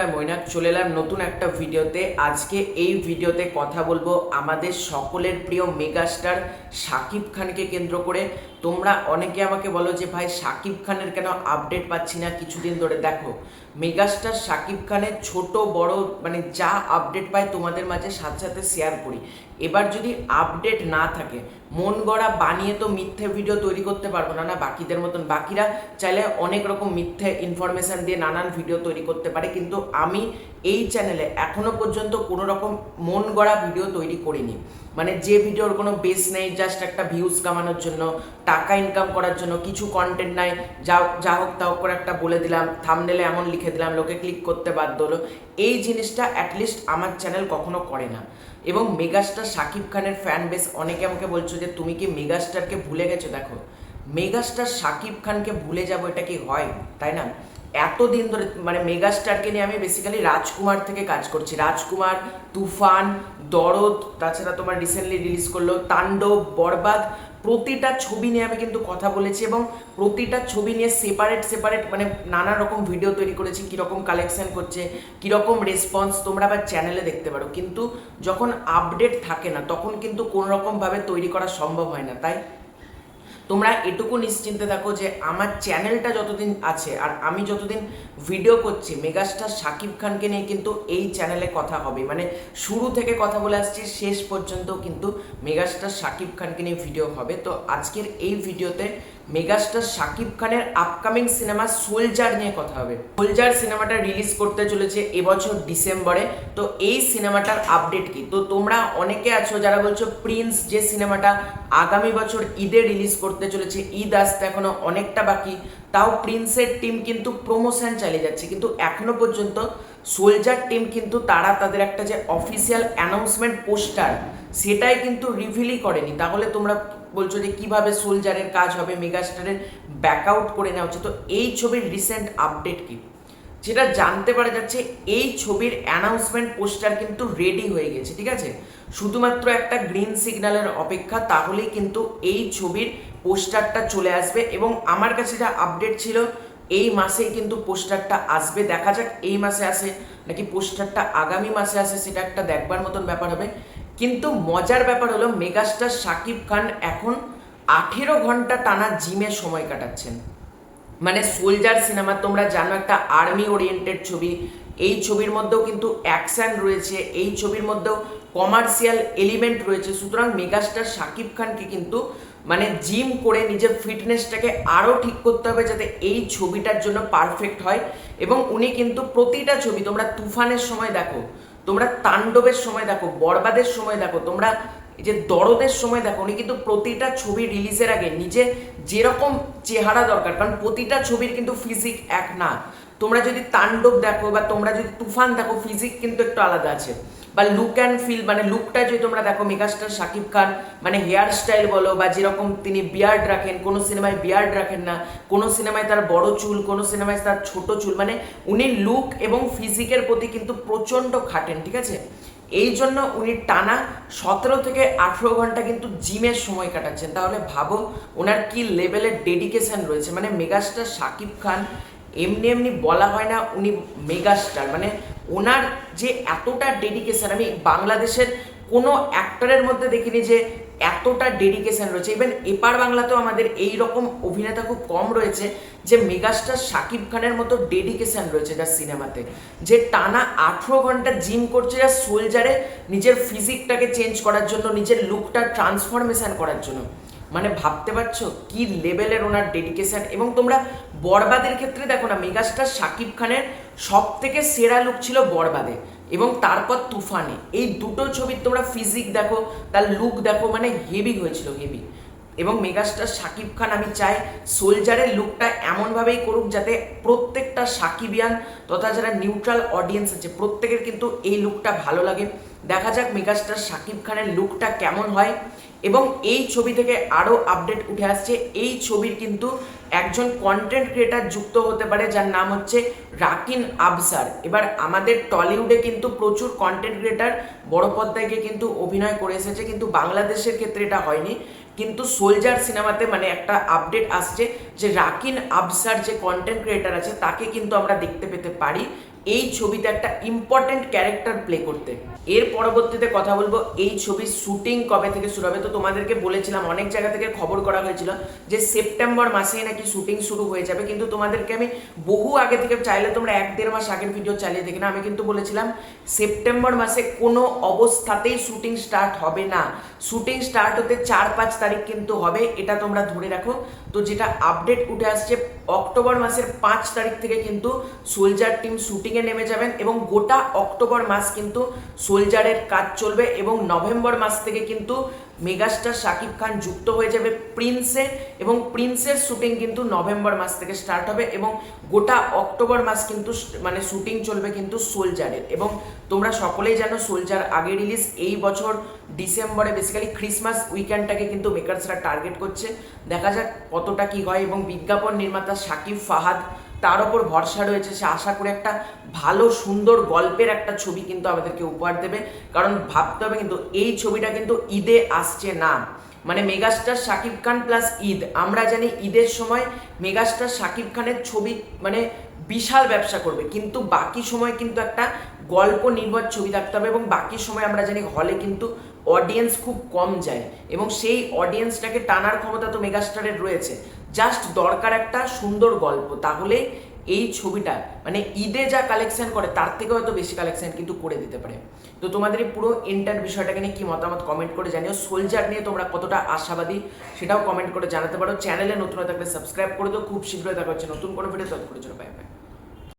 মৈনাক চলে এলাম নতুন একটা ভিডিওতে। আজকে এই ভিডিওতে কথা বলবো আমাদের সকলের প্রিয় মেগাস্টার শাকিব খানকে কেন্দ্র করে। তোমরা অনেকে আমাকে বলো যে ভাই শাকিব খানের কেন আপডেট পাচ্ছি না কিছুদিন ধরে। দেখো, মেগাস্টার শাকিব খানের ছোট বড় মানে যা আপডেট পাই তোমাদের মাঝে সাথে সাথে শেয়ার করি। এবার যদি আপডেট না থাকে, মন গড়া বানিয়ে তো মিথ্যে ভিডিও তৈরি করতে পারবো না বাকিদের মতন। বাকিরা চাইলে অনেক রকম মিথ্যে ইনফরমেশন দিয়ে নানান ভিডিও তৈরি করতে পারে, কিন্তু আমি এই চ্যানেলে এখনো পর্যন্ত কোনো রকম মন গড়া ভিডিও তৈরি করিনি। মানে যে ভিডিওর কোনো বেস নেই, জাস্ট একটা ভিউজ কামানোর জন্য, টাকা ইনকাম করার জন্য, কিছু কন্টেন্ট নাই, যা হোক তা হোক করে একটা বলে দিলাম, থাম্বনেলে এমন লিখে দিলাম, লোকে ক্লিক করতে বাধ্য হলো। এই জিনিসটা অ্যাটলিস্ট আমার চ্যানেল কখনো করে না। এবং মেগাস্টার শাকিব খানের ফ্যান বেস অনেকে আমাকে বলছো যে তুমি কি মেগাস্টারকে ভুলে গেছো। দেখো, মেগাস্টার শাকিব খানকে ভুলে যাবো এটা কি হয়, তাই না? এতদিন ধরে মানে মেগাস্টারকে নিয়ে আমি বেসিক্যালি রাজকুমার থেকে কাজ করছি। রাজকুমার, তুফান, দরদ, তাছাড়া তোমার রিসেন্টলি রিলিজ করলো তাণ্ডব, বরবাদ, প্রতিটা ছবি নিয়ে আমি কিন্তু কথা বলেছি এবং প্রতিটা ছবি নিয়ে সেপারেট মানে নানা রকম ভিডিও তৈরি করেছি, কীরকম কালেকশন করছে, কীরকম রেসপন্স তোমরা আবার চ্যানেলে দেখতে পারো। কিন্তু যখন আপডেট থাকে না তখন কিন্তু কোনো রকমভাবে তৈরি করা সম্ভব হয় না। তাই তোমরা এটুকু নিশ্চিন্তে থাকো যে আমার চ্যানেলটা যতদিন আছে আর আমি যতদিন ভিডিও করছি, মেগাস্টার শাকিব খানকে নিয়ে কিন্তু এই চ্যানেলে কথা হবে। মানে শুরু থেকে কথা বলে আসছি, শেষ পর্যন্ত কিন্তু মেগাস্টার শাকিব খানকে নিয়ে ভিডিও হবে। তো আজকের এই ভিডিওতে মেগাস্টার শাকিব খানের আপকামিং সিনেমা সোলজার নিয়ে কথা হবে। সোলজার সিনেমাটা রিলিজ করতে চলেছে এবছর ডিসেম্বরে। তো এই সিনেমাটার আপডেট কি? তো তোমরা অনেকে আছো যারা বলছো প্রিন্স যে সিনেমাটা আগামী বছর ঈদে রিলিজ করতে চলেছে, ঈদ আসতে এখনো অনেকটা বাকি, তাও প্রিন্সের টিম কিন্তু প্রমোশন চালিয়ে যাচ্ছে, কিন্তু এখনো পর্যন্ত সোলজার টিম কিন্তু তারা তাদের একটা যে অফিসিয়াল অ্যানাউন্সমেন্ট পোস্টার সেটাই কিন্তু রিভিলই করেনি। তাহলে তোমরা বলছো যে কিভাবে সোলজারের কাজ হবে, মেগাস্টারের ব্যাকআউট করে নেওয়া হচ্ছে। তো এই ছবির রিসেন্ট আপডেট কি যেটা জানতে পারা যাচ্ছে, এই ছবির অ্যানাউন্সমেন্ট পোস্টার কিন্তু রেডি হয়ে গেছে, ঠিক আছে? শুধুমাত্র একটা গ্রিন সিগন্যালের অপেক্ষা, তাহলেই কিন্তু এই ছবির পোস্টারটা চলে আসবে। এবং আমার কাছে যা আপডেট ছিল এই মাসেই কিন্তু পোস্টারটা আসবে। দেখা যাক এই মাসে আসে নাকি পোস্টারটা আগামী মাসে আসে, সেটা একটা দেখবার মতন ব্যাপার হবে। কিন্তু মজার ব্যাপার হলো মেগাস্টার শাকিব খান এখন 18 ঘন্টা টানা জিমে সময় কাটাচ্ছেন। মানে সোলজার সিনেমা তোমরা জানো একটা আর্মি ওরিয়েন্টেড ছবি, এই ছবির মধ্যেও কিন্তু অ্যাকশন রয়েছে, এই ছবির মধ্যেও কমার্শিয়াল এলিমেন্ট রয়েছে। সুতরাং মেগাস্টার শাকিব খানকে কিন্তু মানে জিম করে নিজের ফিটনেসটাকে আরও ঠিক করতে হবে যাতে এই ছবিটার জন্য পারফেক্ট হয়। এবং উনি কিন্তু প্রতিটা ছবি, তোমরা তুফানের সময় দেখো, তোমরা তাণ্ডবের সময় দেখো, বরবাদের সময় দেখো, তোমরা এই যে দরদের সময় দেখো, উনি কিন্তু প্রতিটা ছবি রিলিজের আগে নিজে যেরকম চেহারা দরকার, কারণ প্রতিটা ছবির কিন্তু ফিজিক এক না। তোমরা যদি তাণ্ডব দেখো বা তোমরা যদি তুফান দেখো, ফিজিক কিন্তু একটু আলাদা আছে, বা লুক অ্যান্ড ফিল মানে লুকটা যদি তোমরা দেখো, মেগাস্টার শাকিব খান মানে হেয়ার স্টাইল বলো বা যেরকম তিনি বিয়ার্ড রাখেন, কোনো সিনেমায় বিয়ার্ড রাখেন না, কোনো সিনেমায় তার বড় চুল, কোনো সিনেমায় তার ছোট চুল, মানে উনি লুক এবং ফিজিকের প্রতি কিন্তু প্রচণ্ড খাটেন, ঠিক আছে? এই জন্য উনি টানা 17 থেকে 18 ঘন্টা কিন্তু জিমের সময় কাটাচ্ছেন। তাহলে ভাবো ওনার কি লেভেলের ডেডিকেশন রয়েছে। মানে মেগাস্টার শাকিব খান এমনি এমনি বলা হয় না উনি মেগাস্টার, মানে ওনার যে এতটা ডেডিকেশন আমি বাংলাদেশের কোনো অ্যাক্টরের মধ্যে দেখিনি যে এতটা ডেডিকেশন রয়েছে। ইভেন এপার বাংলাতেও আমাদের এই রকম অভিনেতা খুব কম রয়েছে যে মেগাস্টার শাকিব খানের মতো ডেডিকেশন রয়েছে যার সিনেমাতে, যে টানা 18 ঘন্টা জিম করছে যা সোলজারে নিজের ফিজিকটাকে চেঞ্জ করার জন্য, নিজের লুকটা ট্রান্সফরমেশন করার জন্য। মানে ভাবতে পারছো কি লেভেলের ওনার ডেডিকেশন। এবং তোমরা বরবাদের ক্ষেত্রে দেখো না, মেগাস্টার শাকিব খানের সব থেকে সেরা লুক ছিল বরবাদে এবং তারপর তুফানে। এই দুটো ছবির তোমরা ফিজিক দেখো, তার লুক দেখো, মানে হেভি হয়েছিল, হেভি। এবং মেগাস্টার শাকিব খান আমি চাই সোলজারের লুকটা এমনভাবেই করুক যাতে প্রত্যেকটা সাকিবিয়ান তথা যারা নিউট্রাল অডিয়েন্স আছে প্রত্যেকের কিন্তু এই লুকটা ভালো লাগে। দেখা যাক মেগাস্টার শাকিব খানের লুকটা কেমন হয়। এবং এই ছবি থেকে আরও আপডেট উঠে আসছে, এই ছবির কিন্তু একজন কন্টেন্ট ক্রিয়েটার যুক্ত হতে পারে যার নাম হচ্ছে রাকিন আবসার। এবার আমাদের টলিউডে কিন্তু প্রচুর কন্টেন্ট ক্রিয়েটার বড় পর্দায় গিয়ে কিন্তু অভিনয় করে এসেছে, কিন্তু বাংলাদেশের ক্ষেত্রে এটা হয়নি। কিন্তু সোলজার সিনেমাতে মানে একটা আপডেট আসছে যে রাকিন আবসার যে কন্টেন্ট ক্রিয়েটার আছে তাকে কিন্তু আমরা দেখতে পেতে পারি এই ছবিতে একটা ইম্পর্টেন্ট ক্যারেক্টার প্লে করতে। এর পরবর্তীতে কথা বলবো এই ছবির শুটিং কবে থেকে শুরু হবে। তো তোমাদেরকে বলেছিলাম, অনেক জায়গা থেকে খবর করা হয়েছিল যে সেপ্টেম্বর মাসেই নাকি শুটিং শুরু হয়ে যাবে, কিন্তু তোমাদেরকে আমি বহু আগে থেকে, চাইলে তোমরা 1-1.5 মাস আগের ভিডিও চালিয়ে দেখে না, আমি কিন্তু বলেছিলাম সেপ্টেম্বর মাসে কোনো অবস্থাতেই শুটিং স্টার্ট হবে না। শুটিং স্টার্ট হতে 4-5 তারিখ কিন্তু হবে, এটা তোমরা ধরে রাখো। তো যেটা আপডেট উঠে আসছে, অক্টোবর মাসের 5 তারিখ থেকে কিন্তু সোলজার টিম শুটিংয়ে নেমে যাবেন এবং গোটা অক্টোবর মাস কিন্তু সোলজারের কাজ চলবে এবং নভেম্বর মাস থেকে কিন্তু মেগাস্টার শাকিব খান যুক্ত হয়ে যাবে প্রিন্সে এবং প্রিন্সের শুটিং কিন্তু নভেম্বর মাস থেকে স্টার্ট হবে এবং গোটা অক্টোবর মাস কিন্তু মানে শুটিং চলবে কিন্তু সোলজারের। এবং তোমরা সকলেই জানো সোলজার আগে রিলিজ, এই বছর ডিসেম্বরে বেসিক্যালি ক্রিসমাস উইকেন্ডটাকে কিন্তু মেকার্সরা টার্গেট করছে। দেখা যাক কতটা কি হয় এবং বিজ্ঞাপন নির্মাতা শাকিব ফাহাদ, তার ওপর ভরসা রয়েছে, সে আশা করে একটা ভালো সুন্দর গল্পের একটা ছবি কিন্তু আমাদেরকে উপহার দেবে। কারণ ভাবতে হবে কিন্তু এই ছবিটা কিন্তু ঈদে আসছে না, মানে মেগাস্টার শাকিব খান প্লাস ঈদ। আমরা জানি ঈদের সময় মেগাস্টার শাকিব খানের ছবি মানে বিশাল ব্যবসা করবে, কিন্তু বাকি সময় কিন্তু একটা গল্প নির্ভর ছবি থাকতে হবে এবং বাকি সময় আমরা জানি হলে কিন্তু অডিয়েন্স খুব কম যায় এবং সেই অডিয়েন্সটাকে টানার ক্ষমতা তো মেগাস্টারের রয়েছে। জাস্ট দরকার একটা সুন্দর গল্প, তাহলে এই ছবিটা মানে ঈদে যা কালেকশন করে তার থেকে হয়তো বেশি কালেকশন কিন্তু করে দিতে পারে। তো তোমাদের এই পুরো এন্টার বিষয়টাকে নিয়ে কি মতামত কমেন্ট করে জানিও। সোলজার নিয়ে তোমরা কতটা আশাবাদী সেটাও কমেন্ট করে জানাতে পারো। চ্যানেলে নতুন হয়ে থাকলে সাবস্ক্রাইব করে দিও। খুব শীঘ্রই দেখা হচ্ছে নতুন কোনো ভিডিও, ততক্ষণের জন্য বাই বাই।